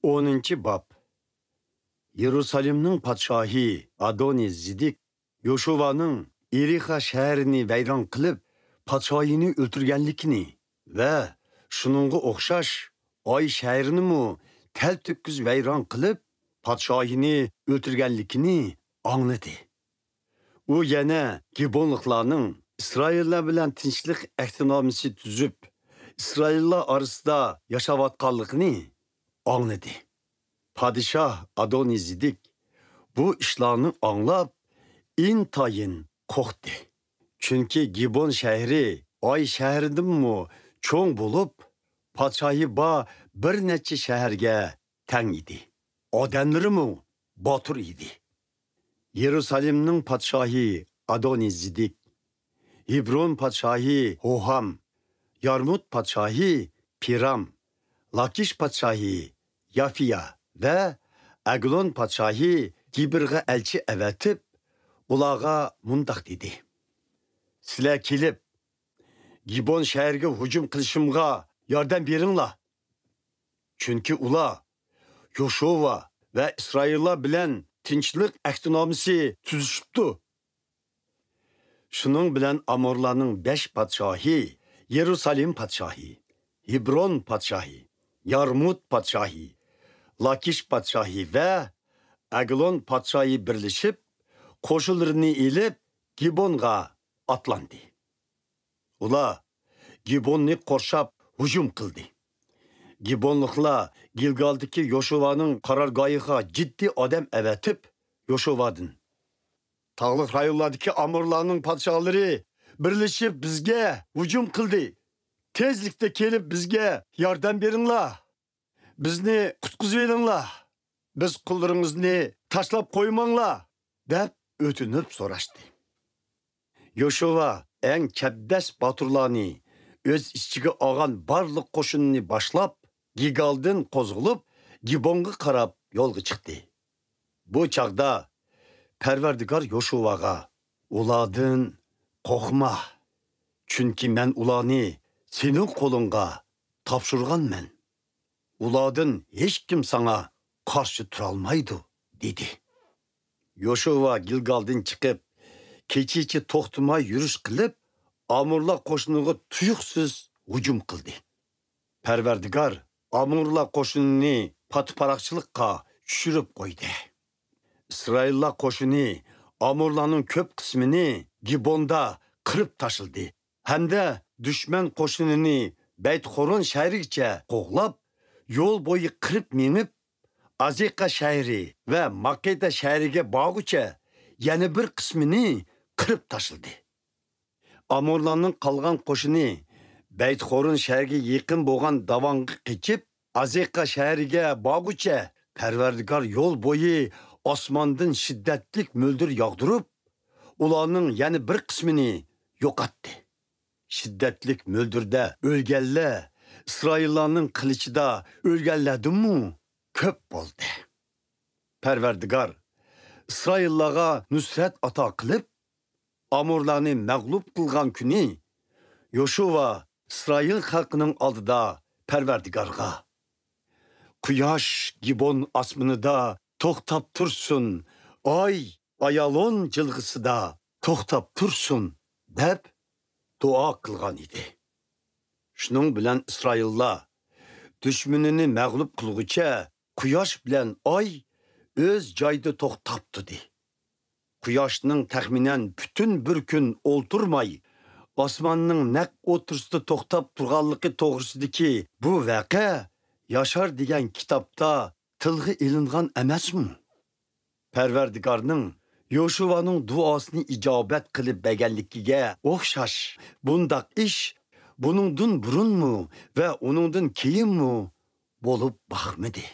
10. bab. Yerusalimning podshohi Adoni Zidik Yoshuva'ning Erixa shahrini vayron qilib, podshohini o'ltirganlikni va shuningga o'xshash Oy shahrini mu taltukuz vayron qilib, podshohini o'ltirganlikni angladi. U yana Gibonliklarning İsraillar bilan tinchlik ahdinomasi tuzib, İsraillar orasida yashayotganligini angladi. Padişah Adoni Zidik bu ishlarni anglab intayin qo'rqdi. Chunki Gibon shahri Oy shahridan mu cho'ng bo'lib, podshohi ba bir necha shaharga tang edi. Odamlari mu botir edi. Yerusalimning podshohi Adoni Zidik, Hebron podshohi Hoham, Yarmut podshohi Piram, Lakish podshohi Yafiya ve Aglon podshohi Gibirga elçi evetip, ularga mundaq dedi. Sizlar kelib, Gibon şehirge hücum qilishimga yordam beringlar. Chunki ular Yoshua ve İsraillar bilan tinchlik ahdinomasi tuzishibdi. Shuning bilan Amorlarning 5 podshohi, Yerusalim podshohi, Hebron podshohi, Yarmut podshohi, Lakish podshohi ve Aglon podshohi birlashib, qo'shinlarini elib Gibonga atlandi. Ular Gibonni qorshab hujum qildi. Gibonliklar Gilgaldagi Yoshuvaning qarorgohiga jiddiy odam avatib, Yoshuvadan tog'liq rayonlardagi Amorlarning podshohlari birlashib bizga hujum qildi. Tezlikda kelib bizga yordam beringlar. Bizni qutqizinglar. Biz qullaringizni tashlab qo'ymanglar, deb o'tinib so'rashdi. Yoshuva eng chapdas boturlarni o'z ichiga olgan barliq qo'shinni boshlab, Gilgaldan qo'zg'alib, Gibonga qarab yo'lga chiqdi. Bu chaqda Parvardigor Yoshuvaga ulardan qo'rqma, chunki men ularni sening qo'lingga topshirganman. Ulardan hech kim sana qarshi tura olmaydi, dedi. Yoshuva Gilgaldan chiqib, kechichi to'xtamay yurish qilib, Amorlar qo'shiniga tuyuqsiz hujum qildi. Parvardigor Amorlar qo'shinini patparaqchilikqa tushirib qo'ydi. İsraillar qo'shini Amorlarning ko'p qismini Gibonda qirib tashildi. Hamda dushman qo'shinini Baytxoron shahrigacha qo'g'lab, yo'l bo'yi qirib minib, Azeka shahri va Makkeda shahriga borgucha yana bir qismini qirib tashildi. Amorlarning qolgan qo'shini Baytxoron shahriga yaqin bo'lgan Davonga qechib, Azeka shahriga borgucha Parvardigor yo'l bo'yi osmondan shiddatli mo'ldir yog'dirib, ularning yana bir qismini yo'qotdi. Shiddatli mo'ldirda o'lganlar İsraillarning qilichida o'lganlardanmi ko'p bo'ldi. Parvardigor İsraillarga nusrat ato qilib, Amorlarni mag'lub qilgan kuni Yoshuva İsrail xalqining oldida Parvardigorga: Quyosh Gibon osmonida to'xtab tursin, oy Ayalon jilg'isida to'xtab tursin, deb duo qilgan edi. Shuning bilan İsraillar dushmanini mag'lub qilguncha quyosh bilan oy o'z joyida to'xtab turdi. Quyoshning taxminan butun bir kun o'ltirmay, osmonning naq o'tirsida to'xtab turganligi to'g'risidagi bu voqea Yashar degan kitobda tilga ilingan emasmi? Parvardigorning Yoshuvaning duosini ijobat qilib berganligiga o'xshash bundaq ish buningdan burunmi va uningdan keyinmi bo'lib baxmidi.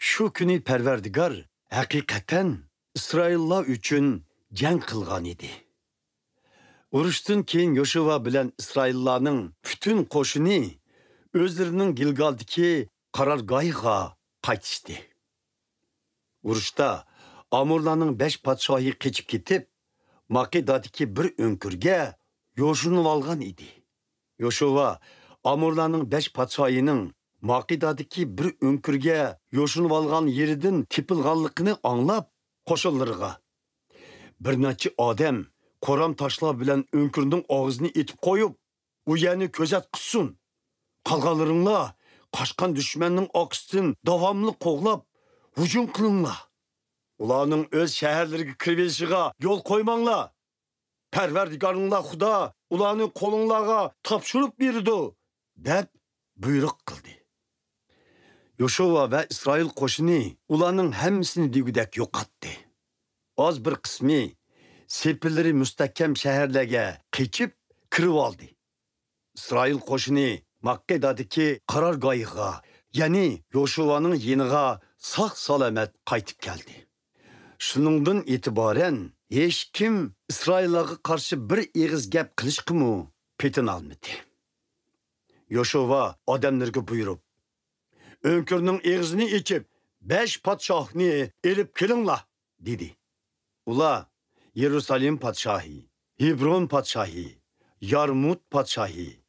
Shu kuni Parvardigor haqiqatan İsraillar uchun jang qilgan edi. Urushdan keyin Yoshuva bilan İsraillarning butun qo'shini o'zlarining Gilgaldagi qarorgohiga qaytishdi. Urushda Amorlarning 5 podshohi qechib ketib, Makedadagi bir o'nkirga yo'shinib olgan edi. Yoshuva Amorlarning 5 podshohining Maqidadaki bir önkürge yoşunub algan yeridan tepilganligini anglab qo'shinlarga bir necha odam qo'ram toshlar bilan önkürning og'zini etib qo'yib, u yerni ko'zat qilsin. Qolganlaringlar qochgan dushmanning oqsidan davomli qo'g'lab hujum qilinglar. Ularning o'z shaharlariga kirishiga yo'l qo'ymanglar. Parvardigoringlar Xudo ularni qo'linglarga topshirib berdi, deb buyruq qildi. Yoshua ve İsrail qo'shini ularning hammasini degudek yo'qotdi. Az bir qismi sepillari mustahkam shaharlarga qechib kirib oldi. İsrail qo'shini Makkadagi qarorgohiga, ya'ni Yoshuaning yeniga sog' salomat qaytib keldi. Shuningdan e'tiboran hech kim İsraillarga qarshi bir eg'iz gap qilishqimi petin olmadi. Yoshua odamlarga buyurib, önkürning eg'izini ichib 5 podshohni elib kelinglar, dedi. Ular Yerusalim podshohi, Hebron podshohi, Yarmut podshohi,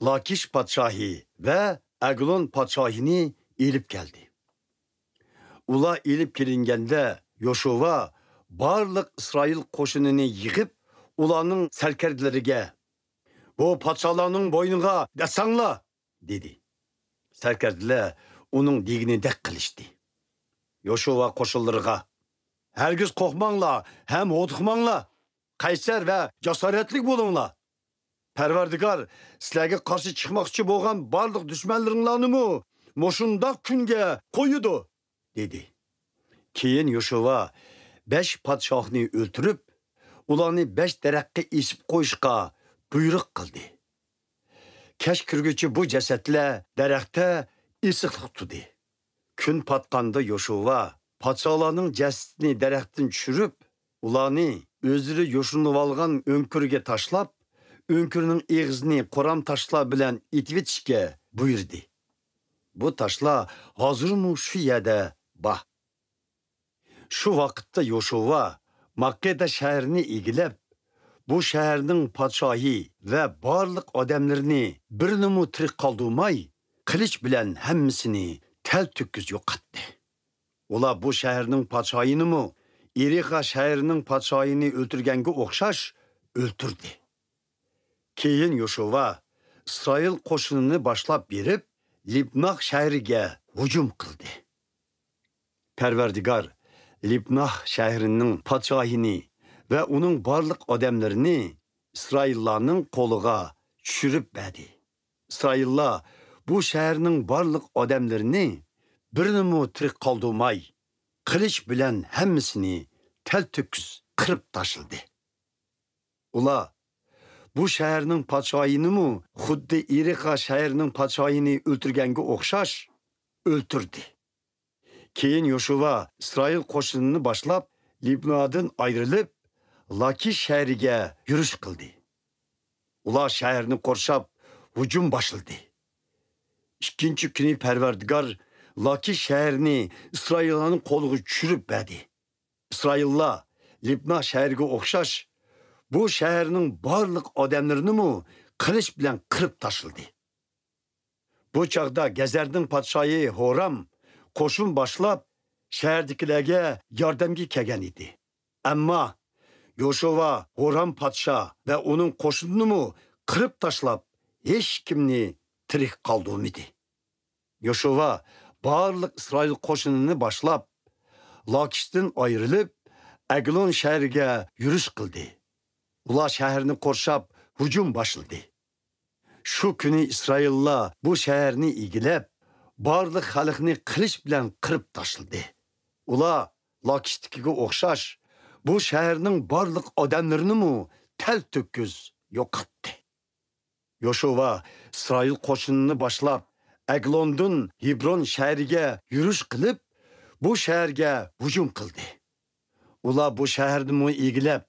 Lakish podshohi ve Eglon podshohini elib keldi. Ular elib kelinganda Yoshua barliq İsrail qo'shinini yig'ib, ularning sarkardalariga bu podshohlarning bo'yniga dasanglar, dedi. Sarkardalar uning deginidek qilishdi. Yoshua qo'shinlariga hergiz qo'rqmanglar, ham o'tiqmanglar. Qaysar ve jasoratli bo'linglar. Parvardigor sizlarga qarshi chiqmoqchi bo'lgan barliq dushmanlaringlarni moshundoq kunga qo'ydi, dedi. Keyin Yoshua 5 podshohni o'ltirib, ularni 5 daraxtga esib qo'yishga buyruq qildi. Kesh kirguchi bu jasadlar daraxtda esiqliq tutdi. Kun patqanda Yoshua podshohlarning jasadini daraxtdan tushirib, ularni o'zlari yo'shinib olgan önkürge tashlab, önkürning eg'izini qo'ram toshlar bilan etib etishga buyurdi. Bu toshlar hozirmi shu yerda bor. Shu vaqtda Yoshua Makkada shahrini egilib, bu shaharning podshohi ve barliq odamlarini birini tirik qoldirmay, qilich bilan hammasini tal to'kkiz yo'qotdi. Ular bu shaharning podshohini Erixa shahrining podshohini o'ltirganga o'xshash o'ltirdi. Keyin Yoshua İsrail qo'shinini boshlab berib, Libnah shahriga hujum qildi. Parvardigor Libnah shahrining podshohini ve onun barliq odamlarini İsraillarning qo'liga tushirib berdi. İsraillar bu shaharning barliq odamlarini birini tirik qoldirmay, qilich bilan hammasini tal to'kkiz qirib tashildi. Ular bu shaharning podshohini xuddi Erixa shahrining podshohini o'ltirganga o'xshash o'ltirdi. Keyin Yoshua İsrail qo'shinini boshlab Libnadan ayrılıb Lakish shahriga yurish qildi. Ular shaharni qurshab hujum boshladi. Ikkinchi kuni Parvardigor Lakish shahrini İsraillarning qo'liga tushirib berdi. İsraillar Libna shahriga o'xshash bu shaharning barliq odamlarini qilich bilan qirib tashildi. Bu chaqda Gezerning podshohi Horam qo'shin boshlab shahardagilarga yordamga kelgan edi. Ammo Yoshua Horam podsho ve onun qo'shinini qirib tashlab, hech kimni tirik qoldirmadi. Yoshua barliq İsrail qo'shinini boshlab Lakishdan ayrılıb Eglon shahriga yurish qildi. Ular shaharni qurshab hujum boshladi. Shu kuni İsraillar bu shaharni egilib, barliq xalqni qilich bilan qirib tashladi. Ular Lakishdagiga o'xshash bu shaharning barliq odamlarini tal to'kkiz yo'qotdi. Yoshua İsrail qo'shinini boshlab Eglondan Hebron shahriga yurish qilib, bu shaharga hujum qildi. Ular bu shaharni egilib,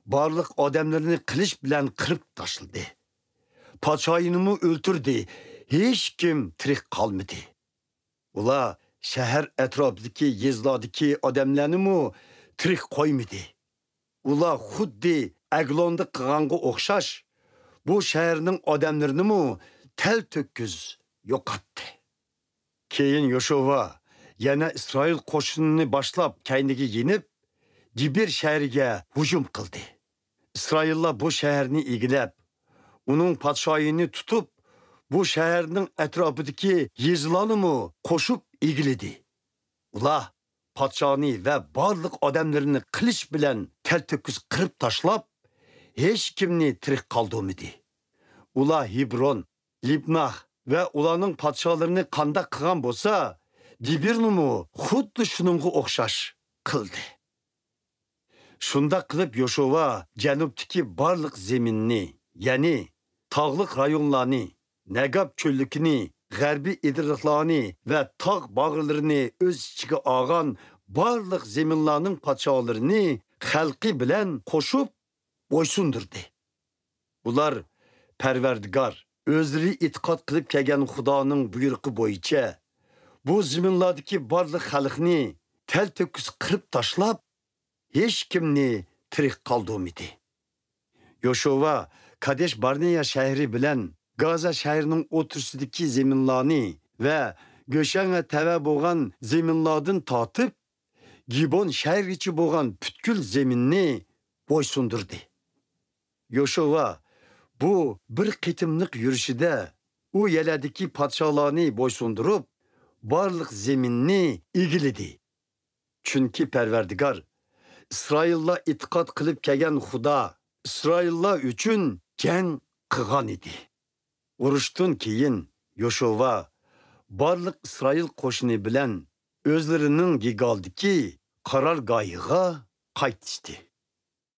barliq odamlarini qilich bilan qirib tashladi. Podshohini o'ltirdi. Hech kim tirik qolmadi. Ular shahar atrofidagi yezlardagi odamlarni tirik qo'ymadi. Ular xuddi Eglonda qilganga o'xshash bu shaharning odamlarini tal to'kkiz yo'qotdi. Keyin Yoshua yana İsrail qo'shinini boshlab kayniga yenib, Dibir shahriga hujum qildi. İsraillar bu shaharni egilab, uning podshoyini tutib, bu shaharning atrofidagi yezlarni qo'shib egildi. Ular podshoni va barliq odamlarini qilich bilan kaltakuz qirib tashlab, hech kimni tirik qoldirmadi. Ular Hebron, Libnah va ularning podsholarini qanday qilgan bo'lsa, Dibirni xuddi shuningga o'xshash qildi. Shunda qilib Yoshua janubdagi barliq zaminni, ya'ni tog'liq rayonlarni, Negab cho'lligini, g'arbiy idriqlarni va tog' bog'larini o'z ichiga olgan barliq zaminlarning podsholarini xalqi bilan qo'shib bo'ysundirdi. Bular Parvardigor o'zlari e'tiqod qilib kelgan Xudoning buyrug'i bo'yicha bu zaminlardagi barliq xalqni taltakuz qirib tashlab, hech kimni tirik qoldirmadi. Yoshua Kadesh Barneya shahri bilan Gaza shahrining o'tirsidagi zaminlarni va Go'shanga tava bo'lgan zaminlardan tortib, Gibon shahrigacha bo'lgan butkul zaminni bo'ysundirdi. Yoshua bu bir qitimliq yurishida u yerlardagi podsholarni bo'ysundirib, barliq zaminni egildi. Chunki Parvardigor İsraillar e'tiqod qilib kelgan Xudo İsraillar uchun jang qilgan edi. Urushdan keyin Yoshua barliq İsrail qo'shini bilan o'zlarining Gigaldagi qarorgohiga qaytishdi.